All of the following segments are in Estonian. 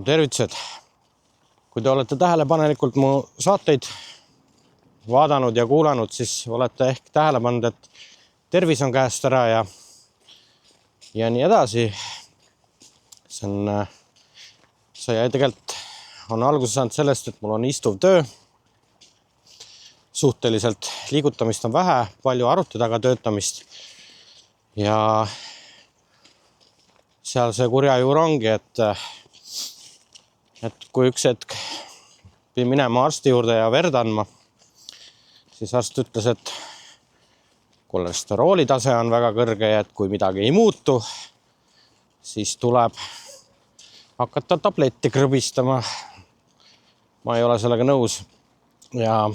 Tervitused! Kui te olete tähelepanelikult mu saateid vaadanud ja kuulanud, siis olete ehk tähele pannud, et tervis on käest ära ja nii edasi. See tegelikult on alguse saanud sellest, et mul on istuv töö. Suhteliselt liigutamist on vähe, palju arvuti taga töötamist. Ja seal see kurja juur ongi, et kui üks hetk pidin minema arsti juurde ja verd andma, siis arst ütles, et kolesterooli tase on väga kõrge ja et kui midagi ei muutu, siis tuleb hakata tabletti krõbistama. Ma ei ole sellega nõus ja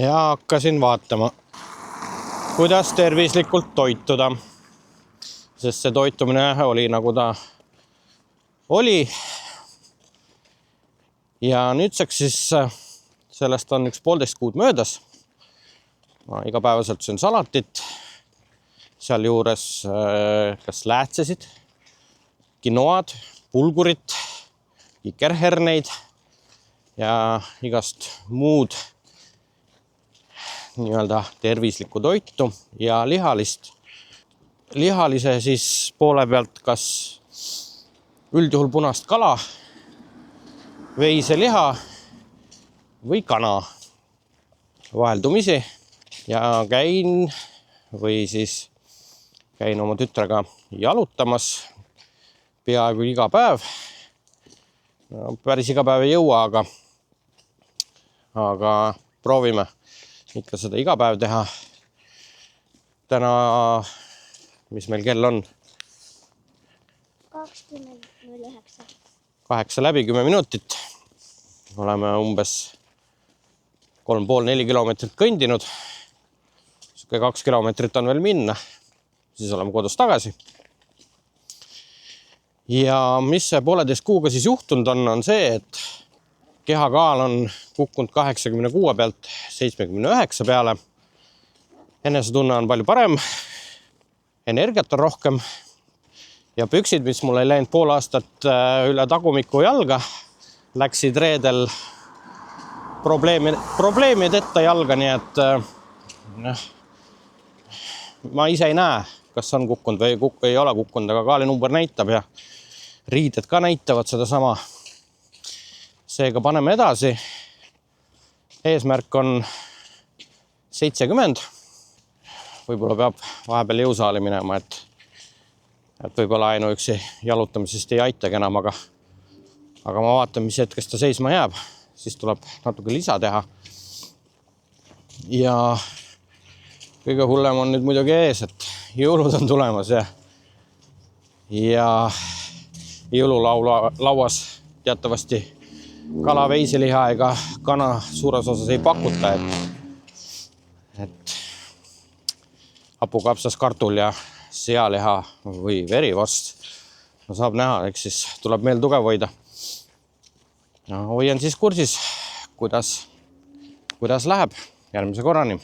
hakkasin vaatama, kuidas tervislikult toituda, sest see toitumine oli nagu ta oli. Ja nüüdseks siis sellest on 1,5 kuud möödas. Ma igapäevaselt söön salatit, seal juures kas läätsesid, quinoad, bulgurit, kikerherneid ja igast muud nii-öelda tervislikku toitu ja lihalist. Lihalise siis poole pealt kas üldjuhul punast kala, veiseliha või kana vaheldumisi ja käin oma tütrega jalutamas peaaegu iga päev. No, päris iga päev ei jõua, aga proovime ikka seda iga päev teha. Täna, mis meil kell on? 20.09. 8 läbi 10 minutit. Oleme umbes 3,5-4 kilomeetrit kõndinud. 2 kilomeetrit on veel minna. Siis oleme kodus tagasi. Ja mis see 1,5 kuuga siis juhtunud on see, et kehakaal on kukkunud 86 pealt 79 peale. Enesetunne on palju parem. Energiat on rohkem. Ja püksid, mis mul ei läinud pool aastat üle tagumiku jalga, läksid reedel probleemideta jalga, nii et ma ise ei näe, kas on kukkunud või ei ole kukkunud, aga kaalinumber näitab ja riided ka näitavad seda sama. Seega paneme edasi. Eesmärk on 70. Võib-olla peab vahepeal jõusaali minema, et võib-olla ainuüksi jalutamisest ei aitagi enam, aga ma vaatan, mis hetkest ta seisma jääb. Siis tuleb natuke lisa teha. Ja kõige hullem on nüüd muidugi ees, et jõulud on tulemas ja jõululauas teatavasti kala, veiseliha ega kana suures osas ei pakuta, et hapukapsas, kartul ja sealiha või verivorst. No saab näha, eks siis tuleb meil tugev hoida. Hoian siis kursis, kuidas läheb järgmise korrani.